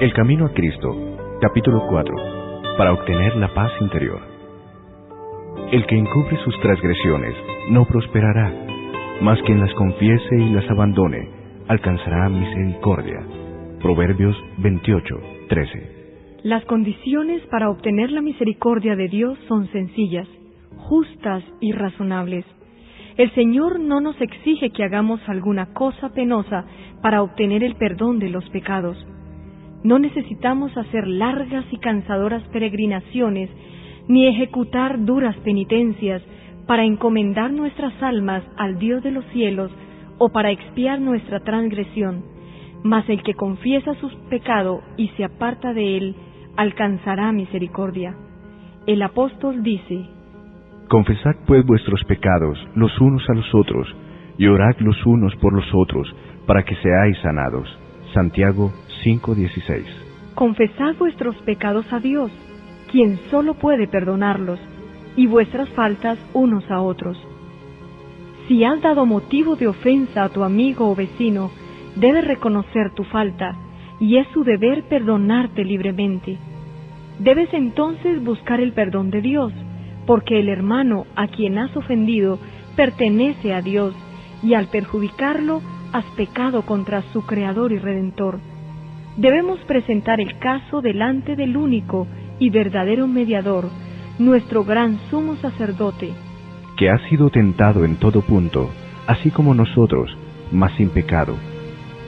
El camino a Cristo, capítulo 4, para obtener la paz interior. El que encubre sus transgresiones no prosperará, mas quien las confiese y las abandone, alcanzará misericordia. Proverbios 28:13. Las condiciones para obtener la misericordia de Dios son sencillas, justas y razonables. El Señor no nos exige que hagamos alguna cosa penosa para obtener el perdón de los pecados. No necesitamos hacer largas y cansadoras peregrinaciones, ni ejecutar duras penitencias para encomendar nuestras almas al Dios de los cielos o para expiar nuestra transgresión. Mas el que confiesa su pecado y se aparta de él, alcanzará misericordia. El apóstol dice: Confesad pues vuestros pecados los unos a los otros, y orad los unos por los otros, para que seáis sanados. Santiago 5:16. Confesad vuestros pecados a Dios, quien solo puede perdonarlos, y vuestras faltas unos a otros. Si has dado motivo de ofensa a tu amigo o vecino, debes reconocer tu falta, y es su deber perdonarte libremente. Debes entonces buscar el perdón de Dios, porque el hermano a quien has ofendido pertenece a Dios, y al perjudicarlo has pecado contra su Creador y Redentor. Debemos presentar el caso delante del único y verdadero mediador, nuestro gran sumo sacerdote, que ha sido tentado en todo punto, así como nosotros, mas sin pecado,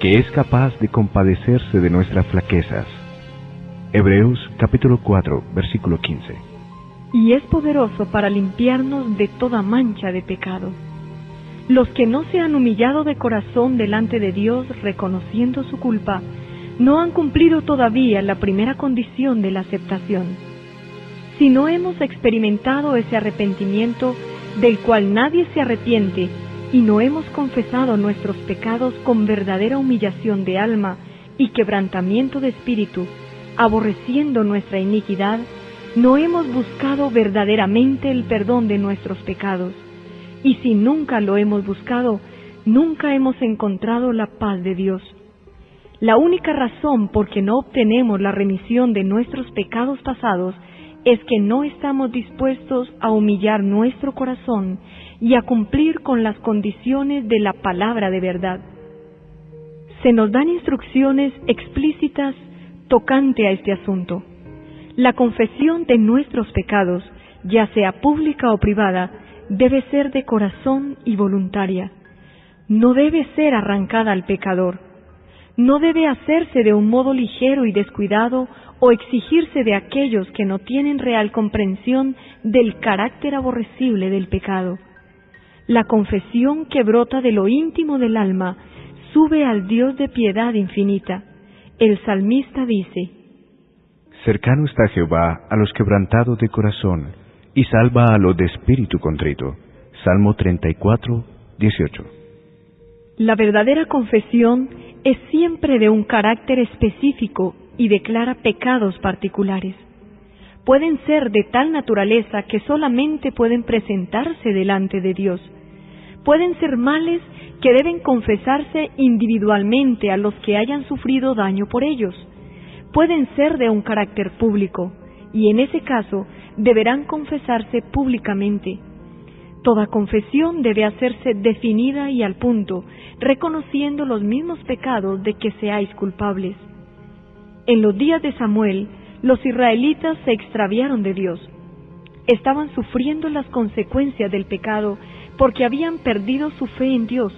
que es capaz de compadecerse de nuestras flaquezas. Hebreos capítulo 4, versículo 15. Y es poderoso para limpiarnos de toda mancha de pecado. Los que no se han humillado de corazón delante de Dios reconociendo su culpa, no han cumplido todavía la primera condición de la aceptación. Si no hemos experimentado ese arrepentimiento del cual nadie se arrepiente, y no hemos confesado nuestros pecados con verdadera humillación de alma y quebrantamiento de espíritu, aborreciendo nuestra iniquidad, no hemos buscado verdaderamente el perdón de nuestros pecados. Y si nunca lo hemos buscado, nunca hemos encontrado la paz de Dios. La única razón por que no obtenemos la remisión de nuestros pecados pasados es que no estamos dispuestos a humillar nuestro corazón y a cumplir con las condiciones de la palabra de verdad. Se nos dan instrucciones explícitas tocante a este asunto. La confesión de nuestros pecados, ya sea pública o privada, debe ser de corazón y voluntaria. No debe ser arrancada al pecador. No debe hacerse de un modo ligero y descuidado o exigirse de aquellos que no tienen real comprensión del carácter aborrecible del pecado. La confesión que brota de lo íntimo del alma sube al Dios de piedad infinita. El salmista dice: Cercano está Jehová a los quebrantados de corazón, y salva a los de espíritu contrito. Salmo 34:18. La verdadera confesión es siempre de un carácter específico y declara pecados particulares. Pueden ser de tal naturaleza que solamente pueden presentarse delante de Dios. Pueden ser males que deben confesarse individualmente a los que hayan sufrido daño por ellos. Pueden ser de un carácter público, y en ese caso deberán confesarse públicamente. Toda confesión debe hacerse definida y al punto, reconociendo los mismos pecados de que seáis culpables. En los días de Samuel, los israelitas se extraviaron de Dios. Estaban sufriendo las consecuencias del pecado porque habían perdido su fe en Dios,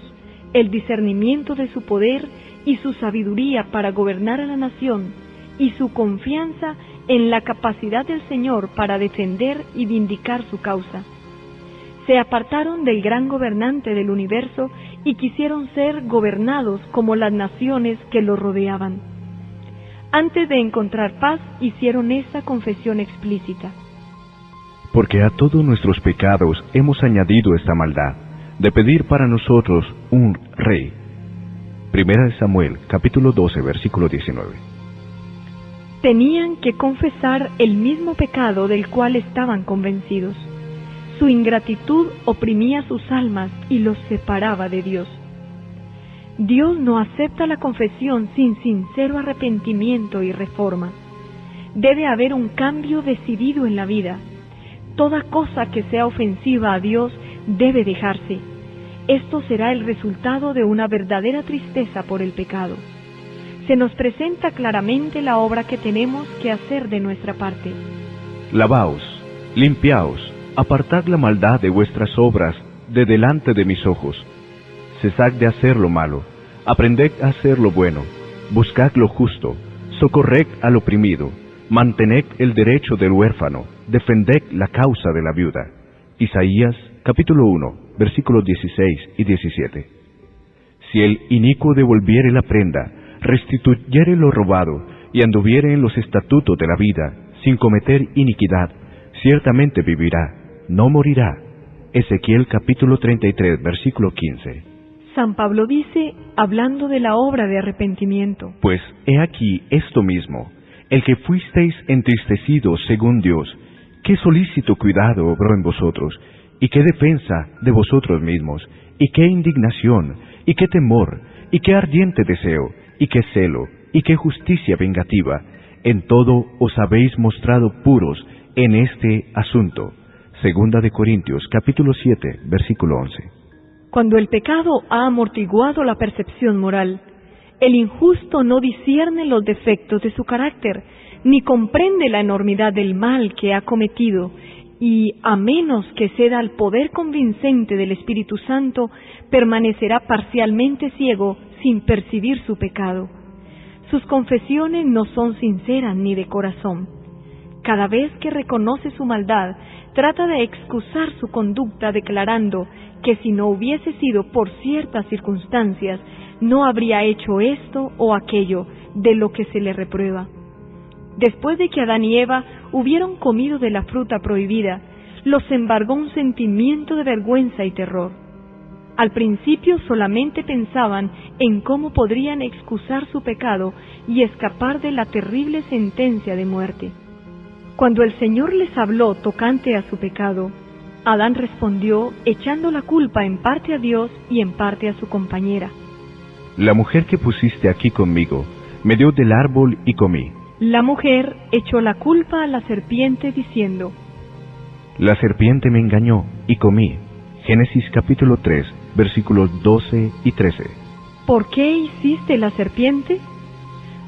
el discernimiento de su poder y su sabiduría para gobernar a la nación, y su confianza en la capacidad del Señor para defender y vindicar su causa. Se apartaron del gran gobernante del universo y quisieron ser gobernados como las naciones que los rodeaban. Antes de encontrar paz, hicieron esta confesión explícita: Porque a todos nuestros pecados hemos añadido esta maldad, de pedir para nosotros un rey. Primera de Samuel, capítulo 12, versículo 19. Tenían que confesar el mismo pecado del cual estaban convencidos. Su ingratitud oprimía sus almas y los separaba de Dios. Dios no acepta la confesión sin sincero arrepentimiento y reforma. Debe haber un cambio decidido en la vida. Toda cosa que sea ofensiva a Dios debe dejarse. Esto será el resultado de una verdadera tristeza por el pecado. Se nos presenta claramente la obra que tenemos que hacer de nuestra parte. Lavaos, limpiaos, apartad la maldad de vuestras obras de delante de mis ojos. Cesad de hacer lo malo, aprended a hacer lo bueno, buscad lo justo, socorred al oprimido, mantened el derecho del huérfano, defended la causa de la viuda. Isaías, capítulo 1, versículos 16 y 17. Si el inicuo devolviere la prenda, restituyere lo robado, y anduviere en los estatutos de la vida, sin cometer iniquidad, ciertamente vivirá, no morirá. Ezequiel capítulo 33, versículo 15. San Pablo dice, hablando de la obra de arrepentimiento: Pues he aquí esto mismo, el que fuisteis entristecidos según Dios, qué solícito cuidado obró en vosotros, y qué defensa de vosotros mismos, y qué indignación, y qué temor, y qué ardiente deseo, y qué celo, y qué justicia vengativa. En todo os habéis mostrado puros en este asunto. Segunda de Corintios, capítulo 7, versículo 11. Cuando el pecado ha amortiguado la percepción moral, el injusto no discierne los defectos de su carácter, ni comprende la enormidad del mal que ha cometido, y, a menos que ceda al poder convincente del Espíritu Santo, permanecerá parcialmente ciego sin percibir su pecado. Sus confesiones no son sinceras ni de corazón. Cada vez que reconoce su maldad, trata de excusar su conducta declarando que si no hubiese sido por ciertas circunstancias, no habría hecho esto o aquello de lo que se le reprueba. Después de que Adán y Eva hubieron comido de la fruta prohibida, los embargó un sentimiento de vergüenza y terror. Al principio solamente pensaban en cómo podrían excusar su pecado y escapar de la terrible sentencia de muerte. Cuando el Señor les habló tocante a su pecado, Adán respondió echando la culpa en parte a Dios y en parte a su compañera. La mujer que pusiste aquí conmigo me dio del árbol y comí. La mujer echó la culpa a la serpiente diciendo: La serpiente me engañó y comí. Génesis capítulo 3, versículos 12 y 13. ¿Por qué hiciste la serpiente?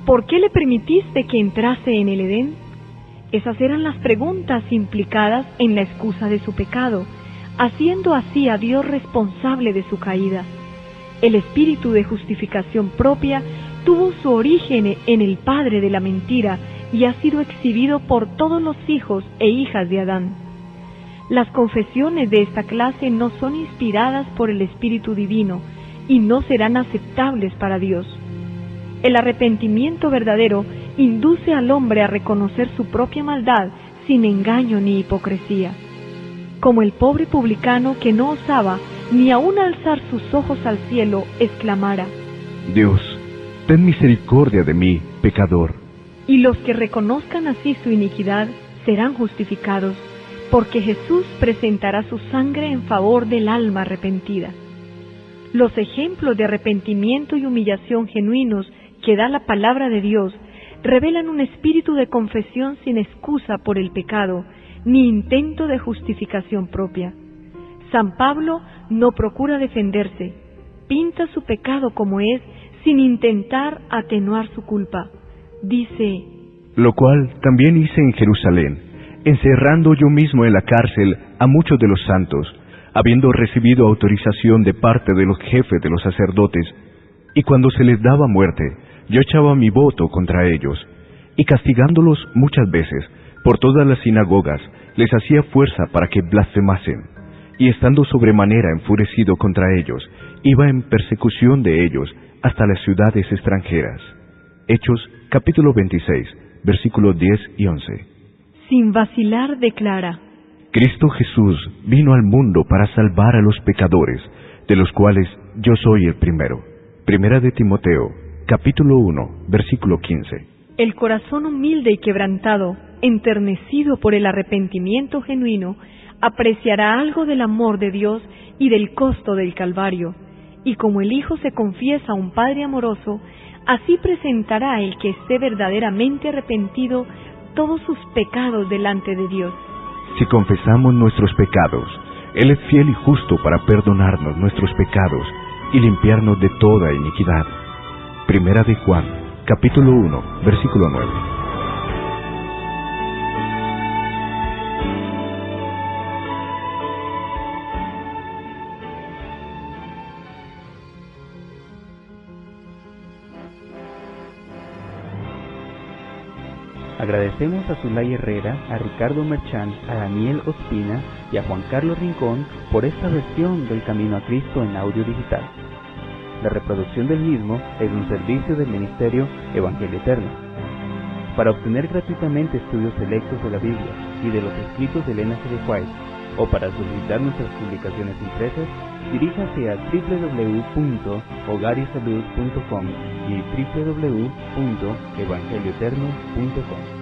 ¿Por qué le permitiste que entrase en el Edén? Esas eran las preguntas implicadas en la excusa de su pecado, haciendo así a Dios responsable de su caída. El espíritu de justificación propia tuvo su origen en el padre de la mentira y ha sido exhibido por todos los hijos e hijas de Adán. Las confesiones de esta clase no son inspiradas por el Espíritu Divino y no serán aceptables para Dios. El arrepentimiento verdadero induce al hombre a reconocer su propia maldad sin engaño ni hipocresía. Como el pobre publicano que no osaba ni aun alzar sus ojos al cielo, exclamara: Dios, ten misericordia de mí, pecador. Y los que reconozcan así su iniquidad serán justificados, porque Jesús presentará su sangre en favor del alma arrepentida. Los ejemplos de arrepentimiento y humillación genuinos que da la palabra de Dios revelan un espíritu de confesión sin excusa por el pecado, ni intento de justificación propia. San Pablo no procura defenderse, pinta su pecado como es, sin intentar atenuar su culpa. Dice: Lo cual también hice en Jerusalén, encerrando yo mismo en la cárcel a muchos de los santos, habiendo recibido autorización de parte de los jefes de los sacerdotes, y cuando se les daba muerte, yo echaba mi voto contra ellos, y castigándolos muchas veces, por todas las sinagogas, les hacía fuerza para que blasfemasen, y estando sobremanera enfurecido contra ellos, iba en persecución de ellos hasta las ciudades extranjeras. Hechos, capítulo 26, versículos 10 y 11. Sin vacilar declara: Cristo Jesús vino al mundo para salvar a los pecadores, de los cuales yo soy el primero. Primera de Timoteo, capítulo 1, versículo 15. El corazón humilde y quebrantado, enternecido por el arrepentimiento genuino, apreciará algo del amor de Dios y del costo del Calvario, Y como el Hijo se confiesa a un Padre amoroso, así presentará el que esté verdaderamente arrepentido todos sus pecados delante de Dios. Si confesamos nuestros pecados, Él es fiel y justo para perdonarnos nuestros pecados y limpiarnos de toda iniquidad. Primera de Juan, capítulo 1, versículo 9. Agradecemos a Zulay Herrera, a Ricardo Merchán, a Daniel Ospina y a Juan Carlos Rincón por esta versión del Camino a Cristo en audio digital. La reproducción del mismo es un servicio del Ministerio Evangelio Eterno. Para obtener gratuitamente estudios selectos de la Biblia y de los escritos de Elena G. de White, o para solicitar nuestras publicaciones impresas, diríjase a www.hogarisalud.com y www.evangelioeterno.com.